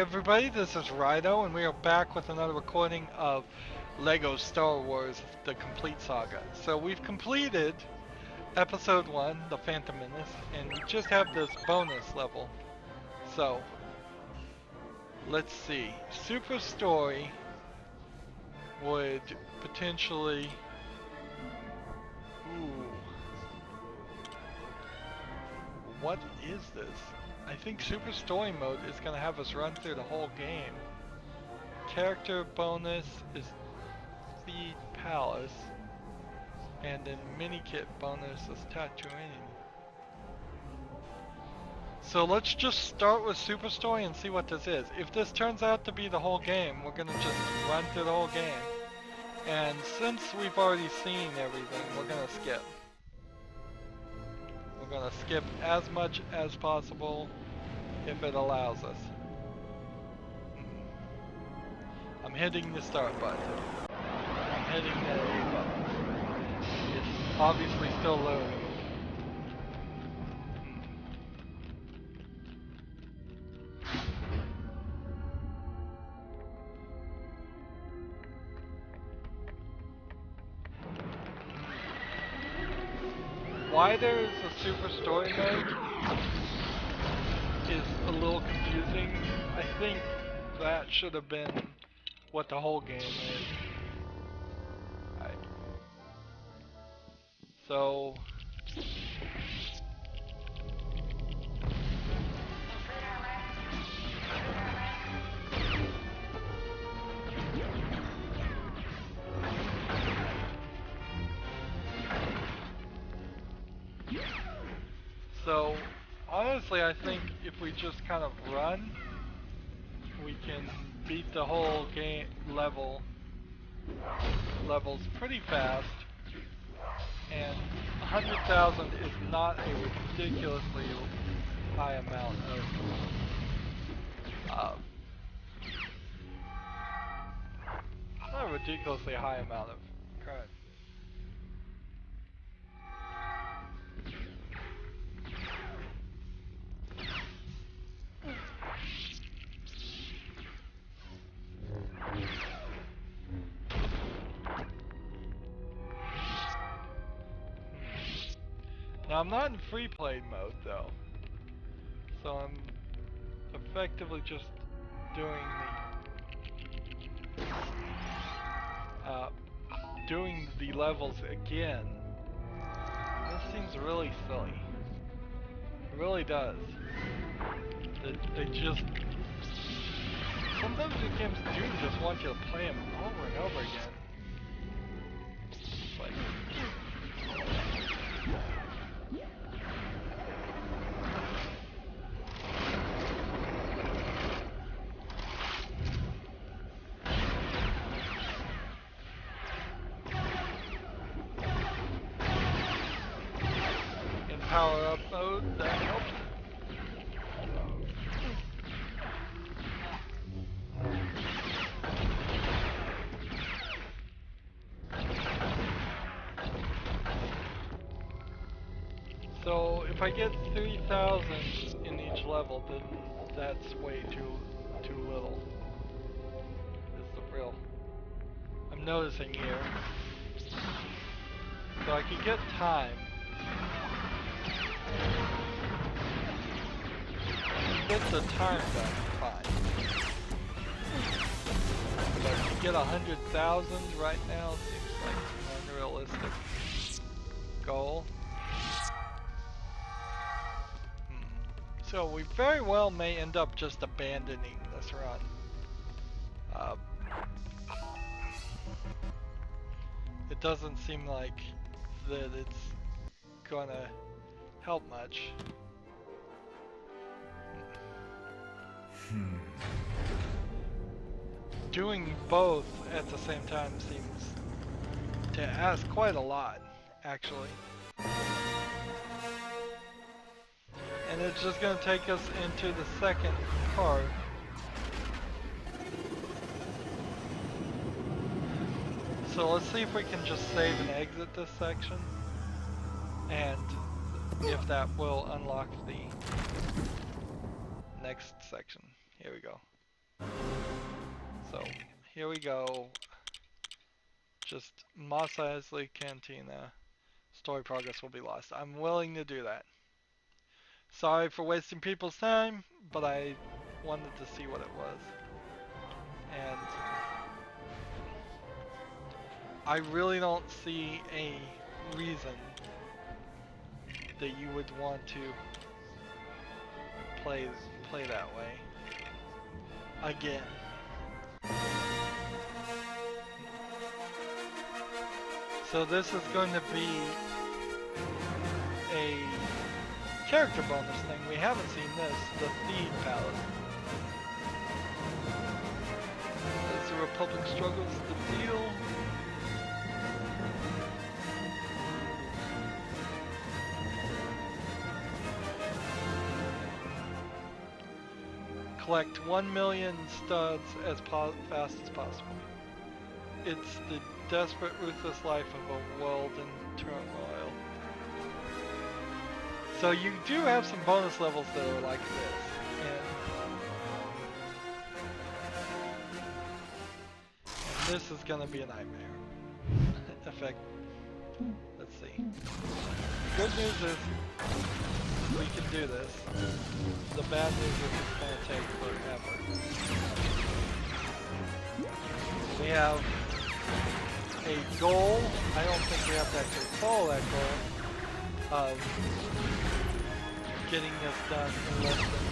everybody, this is Rydo, and we are back with another recording of LEGO Star Wars, the complete saga. So we've completed Episode 1, The Phantom Menace, and we just have this bonus level. So, let's see. Super Story would potentially... Ooh. What is this? I think Super Story Mode is going to have us run through the whole game. Character bonus is Speed Palace. And then mini kit bonus is Tatooine. So let's just start with Super Story and see what this is. If this turns out to be the whole game, we're going to just run through the whole game. And since we've already seen everything, we're going to skip. We're going to skip as much as possible if it allows us. I'm hitting the start button. I'm hitting the A button. It's obviously still loading. Why there is a Super Story mode is a little confusing. I think that should have been what the whole game is. Right. So... So, honestly, I think if we just kind of run, we can beat the whole game levels pretty fast. And 100,000 is not a ridiculously high amount of, not a ridiculously high amount of current. Now I'm not in free play mode though, so I'm effectively just doing the levels again. This seems really silly. It really does. They just... Sometimes these games do just want you to play them over and over again. It's like... In power up mode, that helps. So if I get 3,000 in each level, then that's way too little. Is the real I'm noticing here. So I could get time. Get the time done, fine. But to get 100,000 right now seems like an unrealistic goal. So we very well may end up just abandoning this run. It doesn't seem like that it's gonna help much. Doing both at the same time seems to ask quite a lot, actually. And it's just gonna take us into the second part. So let's see if we can just save and exit this section, and if that will unlock the next section. Here we go. here we go. Just Mos Eisley Cantina. Story progress will be lost. I'm willing to do that. Sorry for wasting people's time, but I wanted to see what it was. And I really don't see a reason that you would want to play that way again. So this is going to be a character bonus thing. We haven't seen this, the Theed Palace. As the Republic struggles to deal. Collect 1 million studs as fast as possible. It's the desperate, ruthless life of a world in turmoil. So you do have some bonus levels that are like this. And this is gonna be a nightmare. Effect. Let's see. Good news is we can do this. The bad news is it's going to take forever. We have a goal. I don't think we have to actually follow that goal of getting this done in less than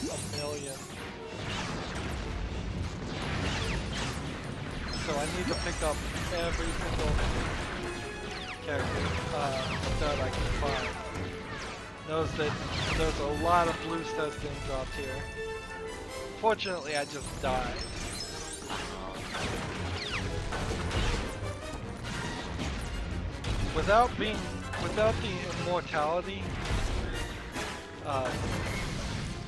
1 million. So I need to pick up every single character stud I can find. Notice that there's a lot of blue studs being dropped here. Fortunately, I just died. Without the immortality,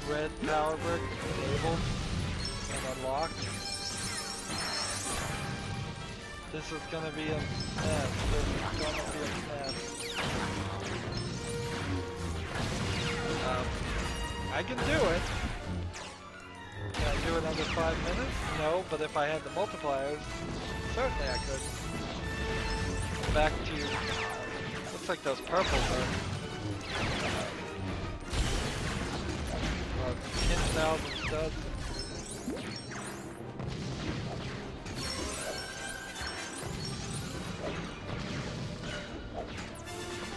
red power brick enabled and unlocked, this is gonna be a mess. This is gonna be a mess. I can do it. Can I do it under 5 minutes? No, but if I had the multipliers, certainly I could. Back to, looks like those purples are 10,000 studs.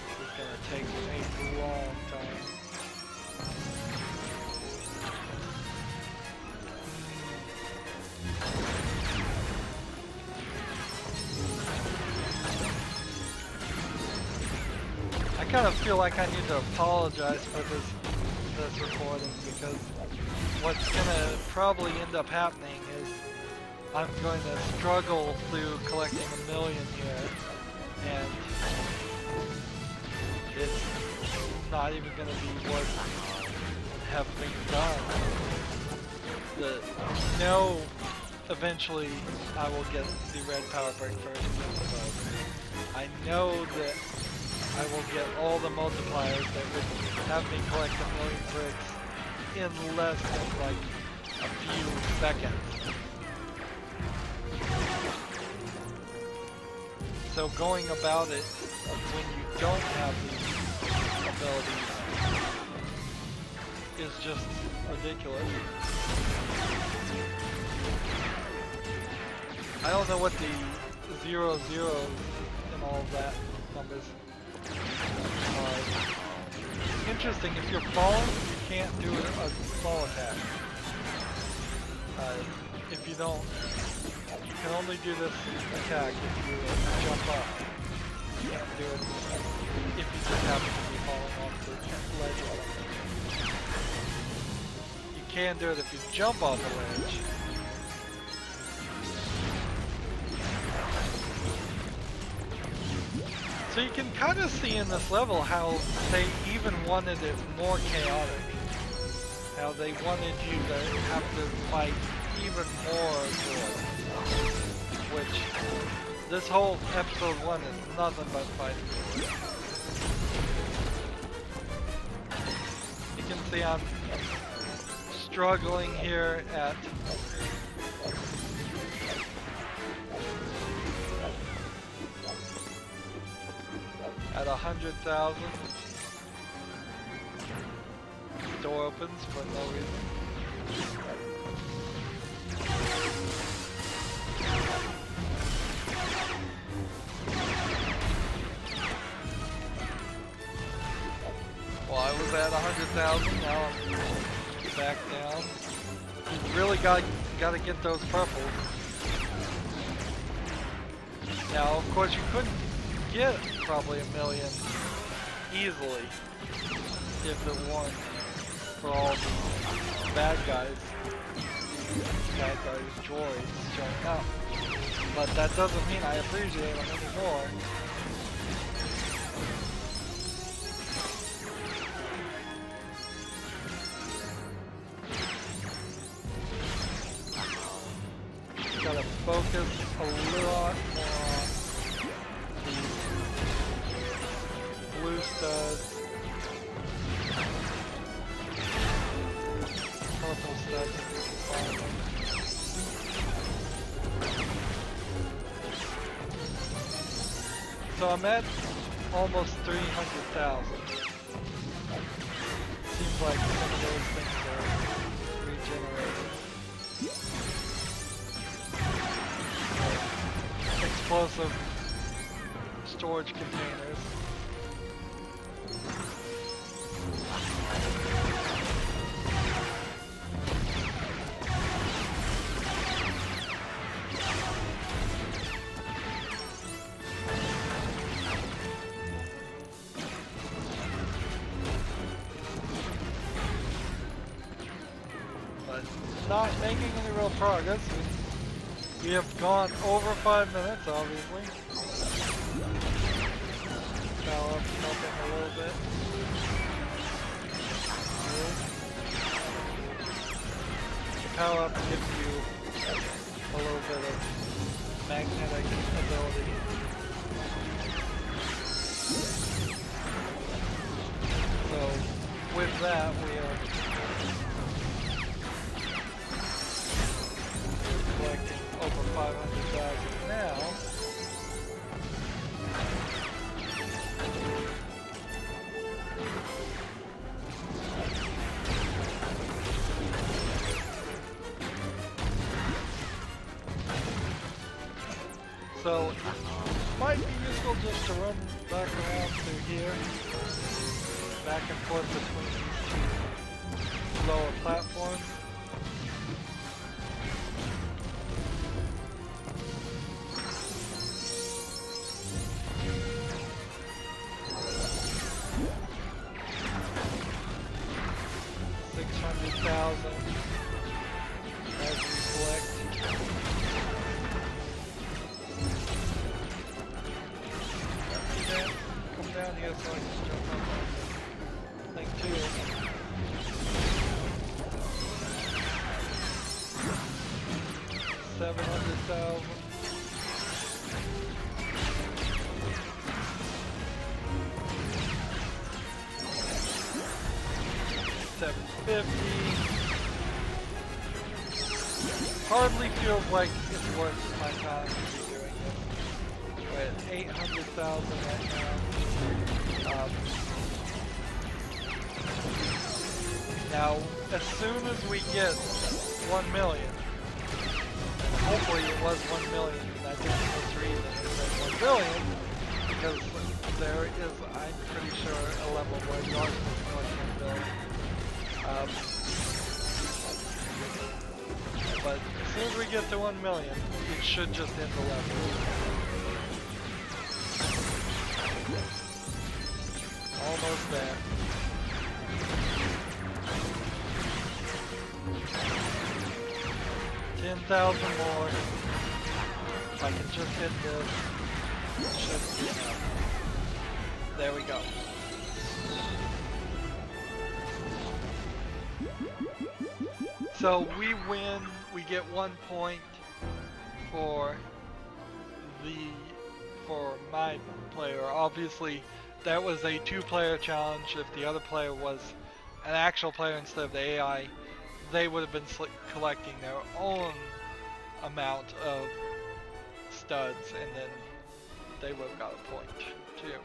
This is gonna take a long time. I kind of feel like I need to apologize for this recording, because what's gonna probably end up happening is I'm going to struggle through collecting 1 million here, and it's not even gonna be worth having done. No, eventually I will get the red power break first. I know that I will get all the multipliers that would have me collect 1 million bricks in less than like a few seconds. So going about it when you don't have these abilities is just ridiculous. I don't know what the 0 zeros and all of that numbers are. Interesting, if you're falling, you can't do a small attack. If you don't, you can only do this attack if you jump up. You can't do it if you just happen to be falling off the ledge or something. You can do it if you jump off the ledge. So you can kind of see in this level how they even wanted it more chaotic. How they wanted you to have to fight even more good. Which, this whole episode 1 is nothing but fighting. You can see I'm struggling here at at 100,000. Door opens for no reason. Well, I was at 100,000. Now I'm back down. You really got to get those purples. Now, of course, you couldn't get probably a million easily if it weren't for all the bad guys, droids showing up. But that doesn't mean I appreciate them anymore. Gotta focus a lot more on these blue studs. Purple studs if we can find them. So I'm at almost 300,000. Seems like some of those things are regenerated. Explosive storage containers. But not making any real progress. We have gone over 5 minutes, obviously. Power up helping a little bit. The power up gives you a little bit of magnetic ability. So with that, we are collecting over 500,000 now. So it might be useful just to run back around through here, back and forth between these two lower platforms. As we collect. Come down here so I can jump up on the thing too. 700,000. 750. Hardly feels like it's worth my time to be doing this. We're at 800,000 right now. Now, as soon as we get 1 million, and hopefully it was 1 million, and I think this reason it said 1 billion, because there is, I'm pretty sure, a level where you are supposed to collect 1 billion. But as soon as we get to 1 million, it should just end the level. Almost there. 10,000 more. If I can just hit this, it should be enough. There we go. So we win, we get 1 point for my player. Obviously that was a 2-player challenge. If the other player was an actual player instead of the AI, they would have been collecting their own amount of studs, and then they would have got a point too.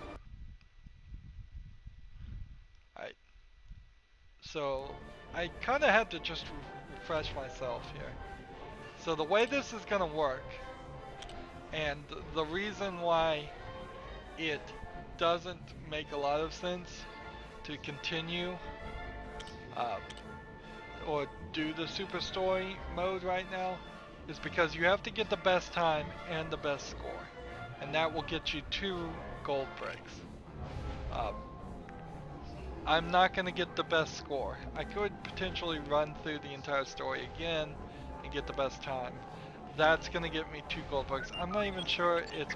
So I kind of had to just refresh myself here. So the way this is going to work, and the reason why it doesn't make a lot of sense to continue or do the super story mode right now is because you have to get the best time and the best score, and that will get you 2 gold bricks. I'm not going to get the best score. I could potentially run through the entire story again and get the best time. That's going to get me 2 gold bricks. I'm not even sure it's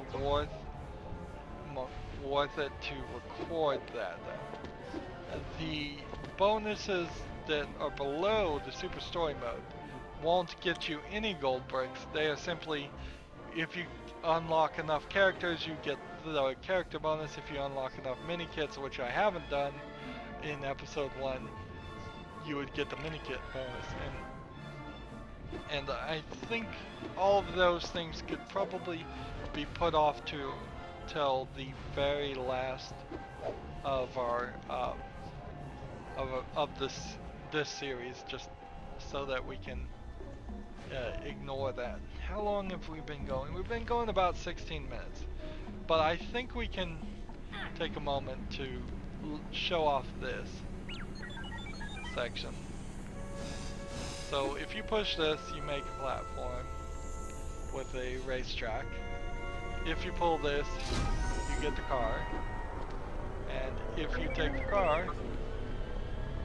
worth it to record that. The bonuses that are below the super story mode won't get you any gold bricks. They are simply, if you unlock enough characters, you get the character bonus. If you unlock enough mini kits, which I haven't done in episode 1, you would get the mini kit bonus. And I think all of those things could probably be put off to till the very last of our of this series, just so that we can ignore that. How long have we been going? We've been going about 16 minutes, but I think we can take a moment to show off this section. So if you push this, you make a platform with a racetrack. If you pull this, you get the car. And if you take the car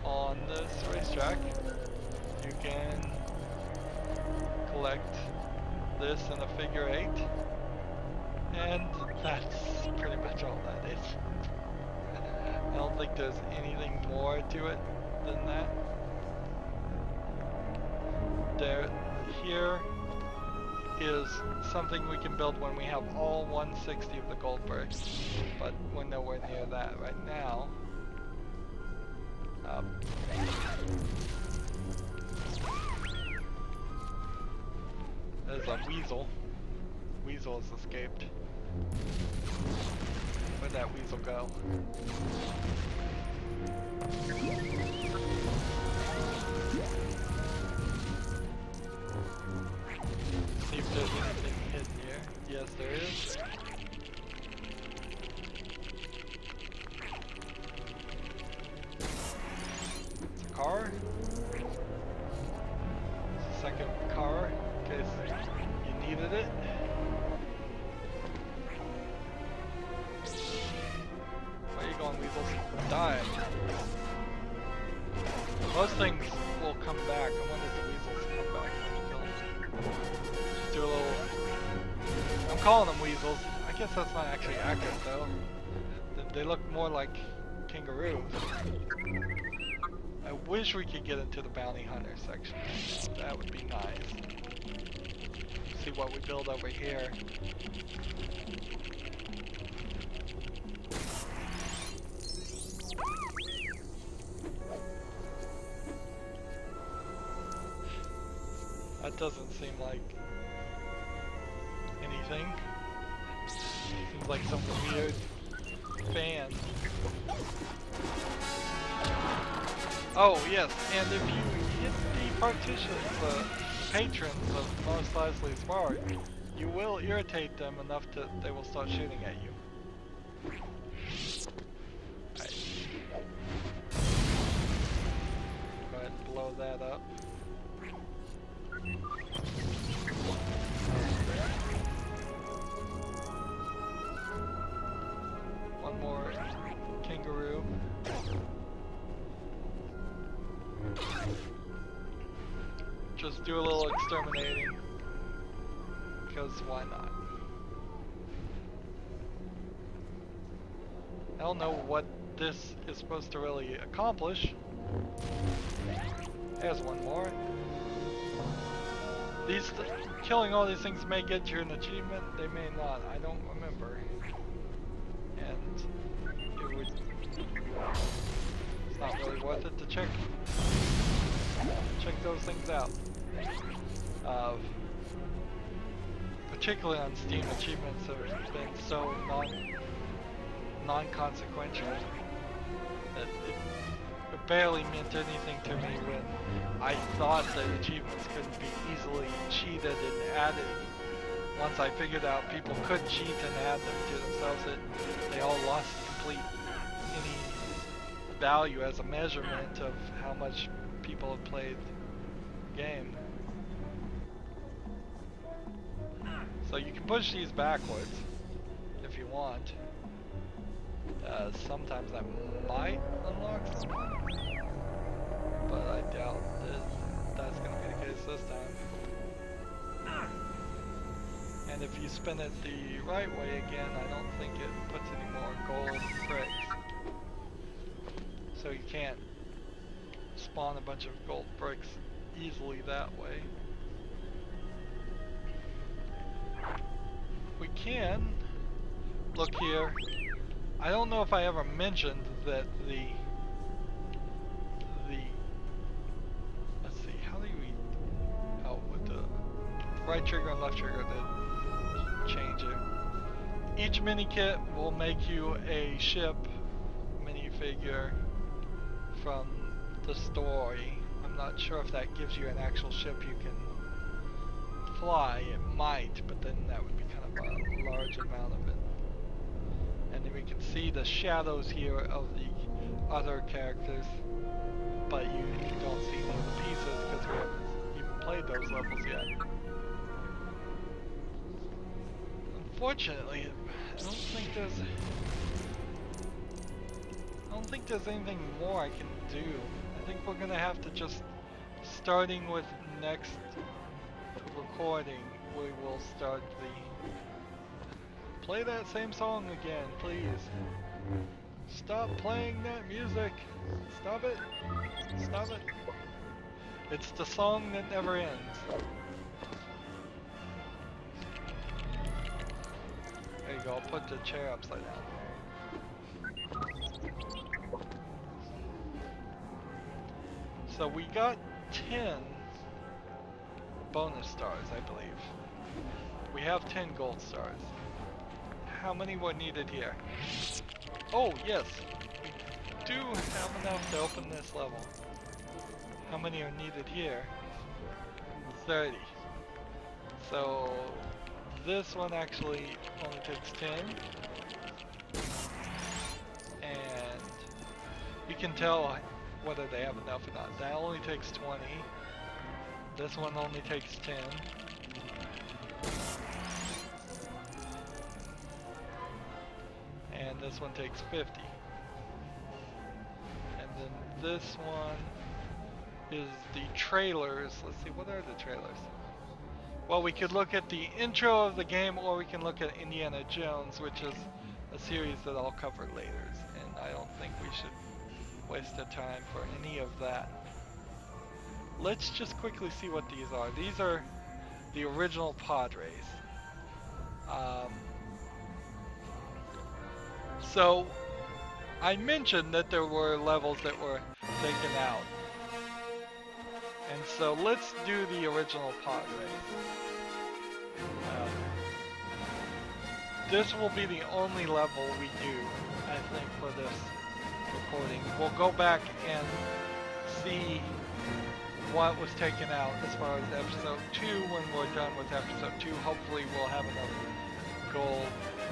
on this racetrack, you can collect this in a figure 8. And that's pretty much all that is. I don't think there's anything more to it than that. Here is something we can build when we have all 160 of the gold bricks, but we're nowhere near that right now. There's a weasel. Weasel has escaped. Where'd that weasel go? See if there's anything hidden here. Yes, there is. It's a car. It's a second car in case you needed it. Where are you going, weasels? Die. Most things will come back. I wonder if the weasels come back when you kill them. Just do a little... I'm calling them weasels. I guess that's not actually accurate though. They look more like kangaroos. I wish we could get into the bounty hunter section. That would be nice. See what we build over here. That doesn't seem like anything. Seems like some weird fan. Oh yes, and if you hit the partitions, the patrons of Mos Eisley's Spark, you will irritate them enough that they will start shooting at you. Right. Go ahead and blow that up. One more kangaroo. Just do a little exterminating, because why not? I don't know what this is supposed to really accomplish. There's one more. Killing all these things may get you an achievement, they may not, I don't remember. And it would... It's not really worth it to check those things out. Particularly on Steam, achievements have been so non-consequential that it barely meant anything to me when I thought that achievements couldn't be easily cheated and added. Once I figured out people could cheat and add them to themselves, they all lost complete any value as a measurement of how much people have played the game. So you can push these backwards if you want. Sometimes that might unlock something, but I doubt that that's going to be the case this time. And if you spin it the right way again, I don't think it puts any more gold bricks. So you can't spawn a bunch of gold bricks easily that way. We can look here. I don't know if I ever mentioned that the let's see, how do we, oh, with the right trigger and left trigger to change it. Each mini kit will make you a ship minifigure from the story. I'm not sure if that gives you an actual ship you can fly. It might, but then that would be kind of a large amount of it. And then we can see the shadows here of the other characters, but you don't see any of the pieces because we haven't even played those levels yet. Unfortunately, I don't think there's anything more I can do. I think we're gonna have to just, starting with next recording, we will start the, play that same song again, please. Stop playing that music. Stop it. Stop it. It's the song that never ends. There you go, I'll put the chair upside down. So we got 10 bonus stars, I believe. We have 10 gold stars. How many were needed here? Oh, yes. We do have enough to open this level. How many are needed here? 30. So this one actually only takes 10. And you can tell whether they have enough or not. That only takes 20. This one only takes 10. And this one takes 50. And then this one is the trailers. Let's see, what are the trailers? Well, we could look at the intro of the game, or we can look at Indiana Jones, which is a series that I'll cover later. And I don't think we should waste the time for any of that. Let's just quickly see what these are. These are the original Padres. So I mentioned that there were levels that were taken out. And so let's do the original Padres. This will be the only level we do, I think, for this recording. We'll go back and see what was taken out as far as episode 2 when we're done with episode 2. Hopefully we'll have enough gold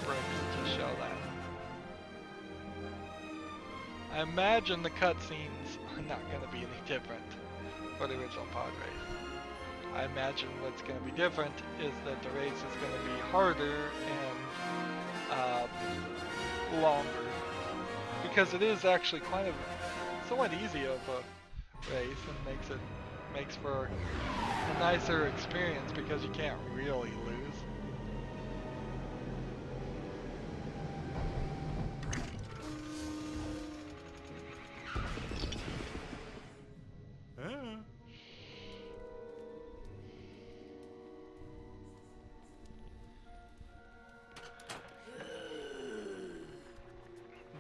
bricks to show that. I imagine the cutscenes are not going to be any different for the original Padres. I imagine what's going to be different is that the race is going to be harder and longer, because it is actually quite somewhat easy of a race, and makes for a nicer experience because you can't really lose.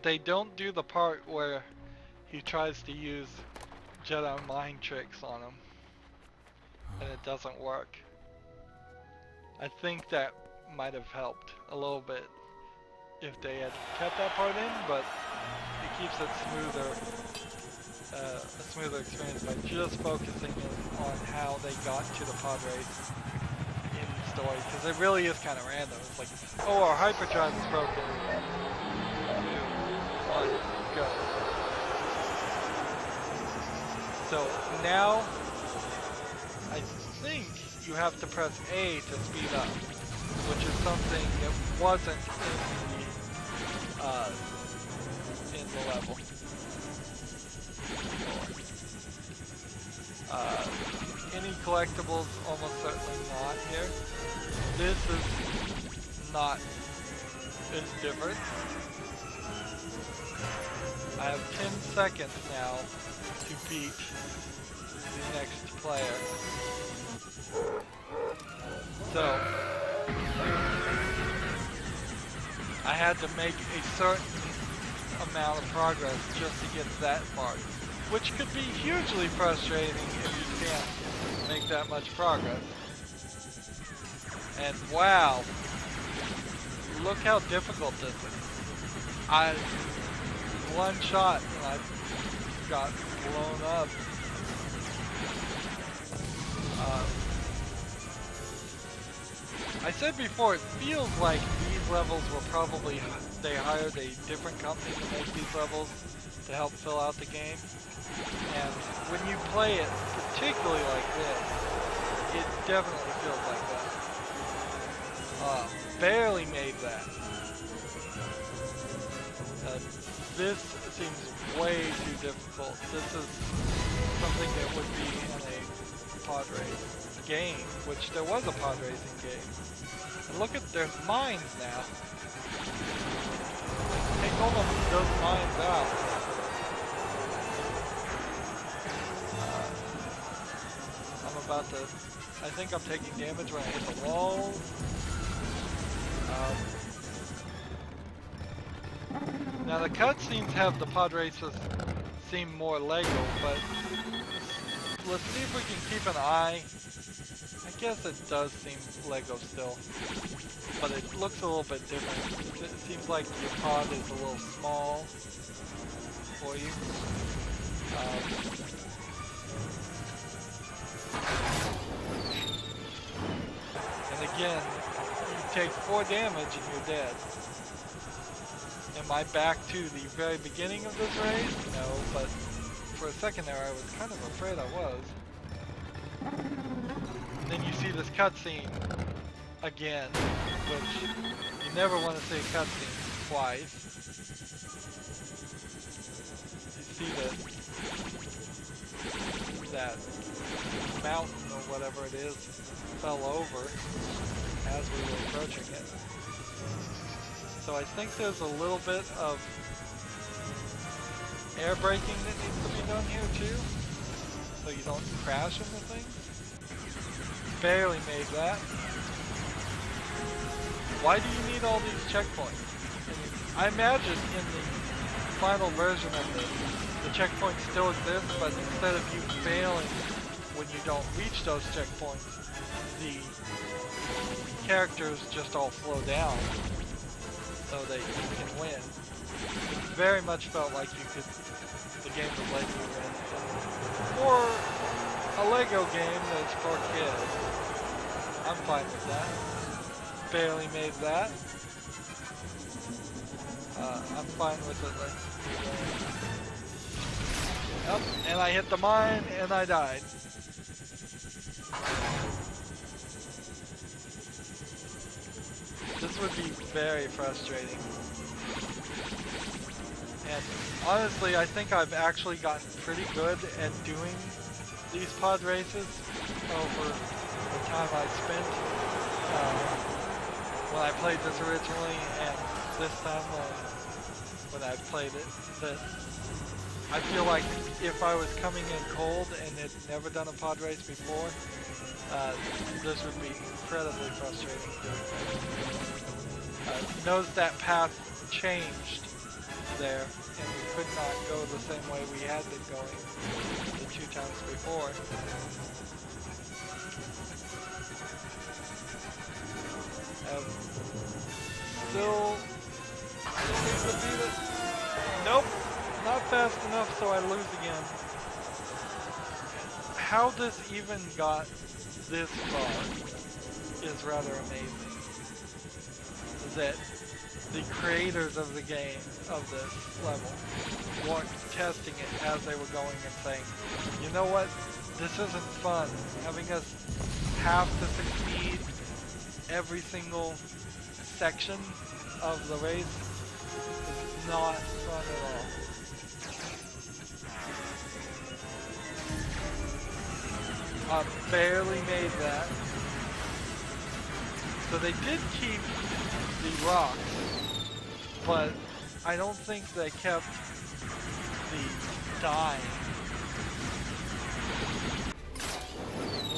They don't do the part where he tries to use Jedi mind tricks on him and it doesn't work. I think that might have helped a little bit if they had kept that part in, but it keeps it smoother a smoother experience by just focusing on how they got to the pod race in the story, because it really is kind of random. It's like, oh, our hyperdrive is broken. 2, 1, go. So now, I think you have to press A to speed up, which is something that wasn't in the level. Any collectibles, almost certainly not here. This is not as different. I have 10 seconds now to beat the next player. So, I had to make a certain amount of progress just to get that far, which could be hugely frustrating if you can't make that much progress. And wow, look how difficult this is. One shot and I got blown up. I said before, it feels like these levels were probably, they hired a different company to make these levels to help fill out the game. And when you play it, particularly like this, it definitely feels like that. Barely made that. This seems way too difficult. This is something that would be in a pod race game, which there was a pod racing game. And look at, there's mines now. Take all of those mines out. I'm about to, I think I'm taking damage when I hit the wall. Now the cutscenes have the pod races seem more Lego, but let's see if we can keep an eye. I guess it does seem Lego still, but it looks a little bit different. It seems like your pod is a little small for you. And again, you take 4 damage and you're dead. Am I back to the very beginning of this race? No, but for a second there I was kind of afraid I was. And then you see this cutscene again, which you never want to see a cutscene twice. You see that mountain or whatever it is fell over as we were approaching it. So I think there's a little bit of air braking that needs to be done here too, so you don't crash into things. Barely made that. Why do you need all these checkpoints? I imagine in the final version of this, the checkpoints still exist, but instead of you failing when you don't reach those checkpoints, the characters just all slow down so that you can win. It very much felt like you could, the game would let you win. Or a Lego game that's for kids. I'm fine with that. Barely made that. I'm fine with it. Yep, and I hit the mine and I died. This would be very frustrating. And honestly, I think I've actually gotten pretty good at doing these pod races over the time I spent when I played this originally and this time when I played it. That I feel like if I was coming in cold and had never done a pod race before, this would be incredibly frustrating. Notice that path changed there, and we could not go the same way we had been going the 2 times before. Still need to beat it. Nope, not fast enough, so I lose again. how this even got this far is rather amazing. That the creators of the game, of this level, weren't testing it as they were going and saying, you know what, this isn't fun. Having us have to succeed every single section of the race is not fun at all. I barely made that. So they did keep the rocks, but I don't think they kept the dying.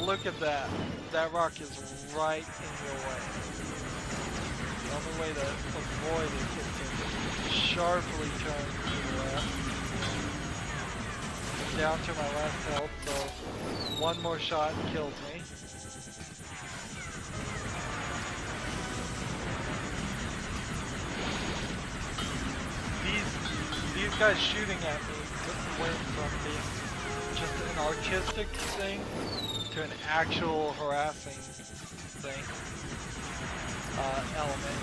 Look at that. That rock is right in your way. The only way to avoid it is to sharply turn to the left. I'm down to my last health, so one more shot kills me. These guys shooting at me went from being just an artistic thing to an actual harassing thing, element.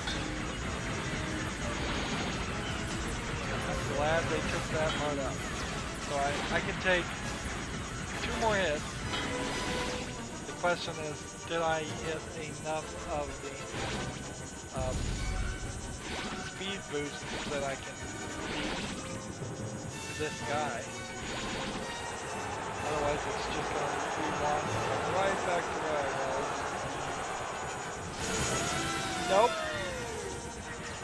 I'm glad they took that part out. So I can take 2 more hits. The question is, did I hit enough of the speed boost that I can beat this guy? Otherwise it's just going to rewind right back to where I was. Nope.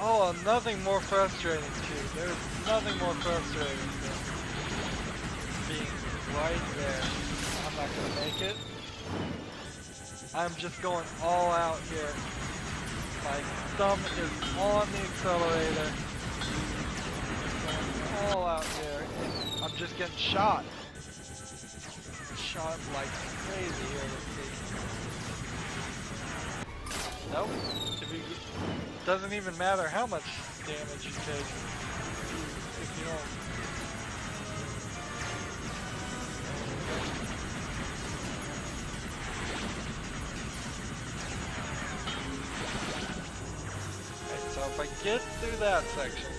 Oh, nothing more frustrating too. There's nothing more frustrating than being right there. I'm not going to make it. I'm just going all out here. My thumb is on the accelerator. Going all out here. And I'm just getting shot. Shot like crazy here. Let's see. Nope. Doesn't even matter how much damage you take if you don't. Okay, so if I get through that section,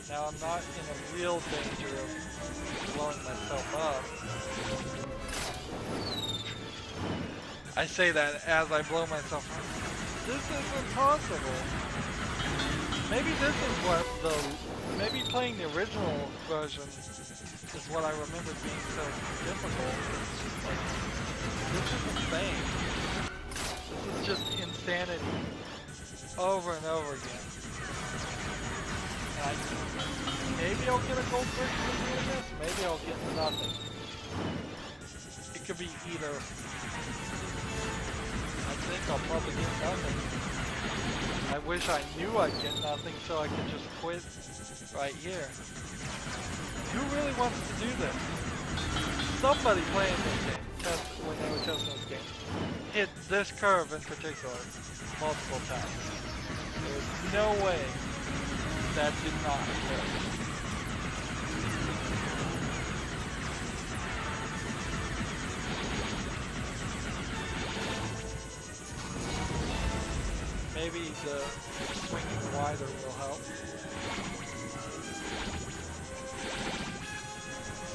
now I'm not in a real danger of blowing myself up. I say that as I blow myself up. This is impossible. Maybe this is what maybe playing the original version is what I remember being so difficult. It's just like, this is insane. This is just insanity. Over and over again. And maybe I'll get a gold brick for doing this, maybe I'll get nothing. It could be either. I think I'll probably get nothing. I wish I knew I'd get nothing so I could just quit right here. Who really wants to do this? Somebody playing this game, when they were testing this game, hit this curve in particular multiple times. There's no way that did not occur. Maybe the swinging wider will help.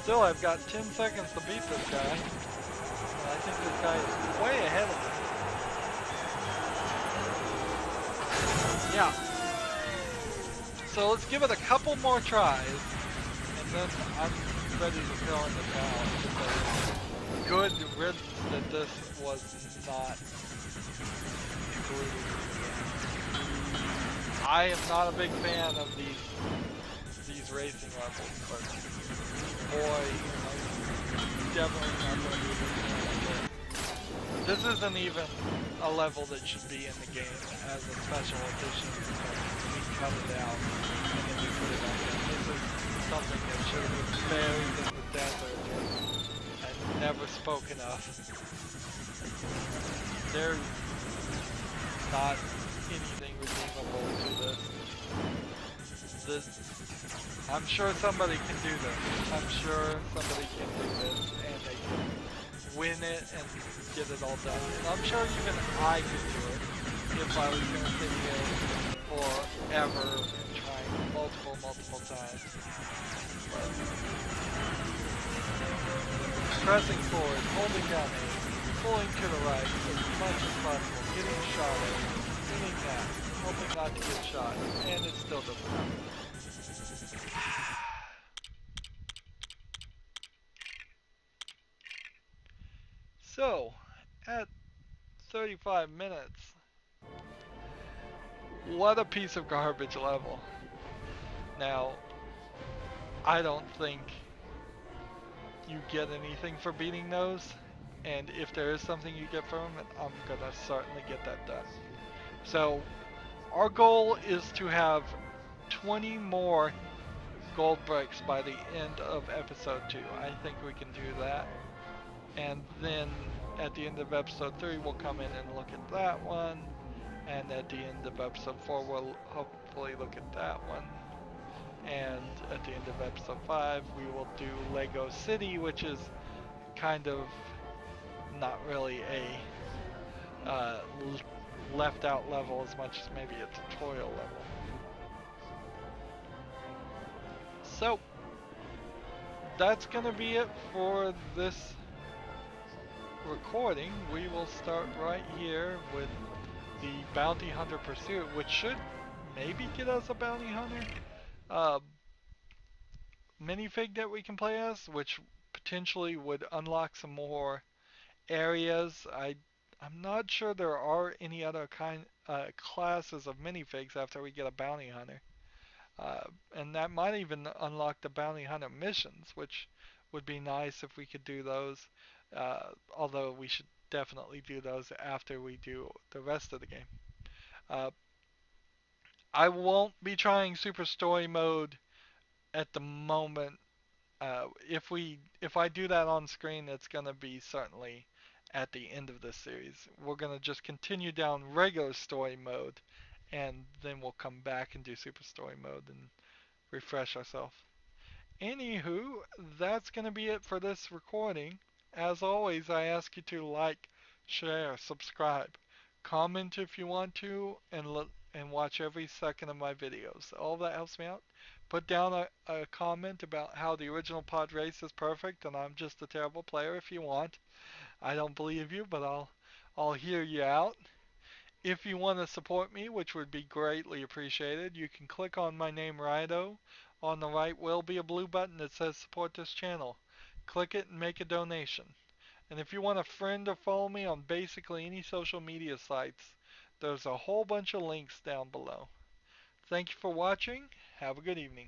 Still, I've got 10 seconds to beat this guy. And I think this guy is way ahead of me. Yeah. So let's give it a couple more tries. And then I'm ready to throw in the towel. Because good riddance that this was not included. I am not a big fan of these racing levels, but boy, I'm definitely not going to be a big fan of it. This isn't even a level that should be in the game as a special edition. We cut it out and then we put it on there. This is something that should have been buried in the desert and never spoken of. There's not anything redeemable to this. this, I'm sure somebody can do this. I'm sure somebody can do this, and they can win it and get it all done. And I'm sure even I could do it if I was going to sit here forever and trying multiple times. But pressing forward, holding down A, pulling to the right as much as possible, getting a shot at it, hitting that, hoping not to get shot, and it still doesn't happen. So, at 35 minutes, what a piece of garbage level. Now, I don't think you get anything for beating those, and if there is something you get from it, I'm gonna certainly get that done. So, our goal is to have 20 more gold bricks by the end of episode 2. I think we can do that. And then at the end of episode 3, we'll come in and look at that one. And at the end of episode 4, we'll hopefully look at that one. And at the end of episode 5, we will do Lego City, which is kind of not really a left out level as much as maybe a tutorial level. So, that's gonna be it for this recording. We will start right here with the Bounty Hunter Pursuit, which should maybe get us a Bounty Hunter minifig that we can play as, which potentially would unlock some more areas. I'm not sure there are any other classes of minifigs after we get a Bounty Hunter. And that might even unlock the Bounty Hunter missions, which would be nice if we could do those. Although we should definitely do those after we do the rest of the game. I won't be trying Super Story Mode at the moment. If I do that on screen, it's gonna be certainly at the end of this series. We're gonna just continue down regular story mode, and then we'll come back and do Super Story Mode and refresh ourselves. Anywho, that's going to be it for this recording. As always, I ask you to like, share, subscribe, comment if you want to, and watch every second of my videos. All that helps me out. Put down a comment about how the original pod race is perfect and I'm just a terrible player if you want. I don't believe you, but I'll hear you out. If you want to support me, which would be greatly appreciated, you can click on my name, Rydo. On the right will be a blue button that says support this channel. Click it and make a donation. And if you want a friend or follow me on basically any social media sites, there's a whole bunch of links down below. Thank you for watching. Have a good evening.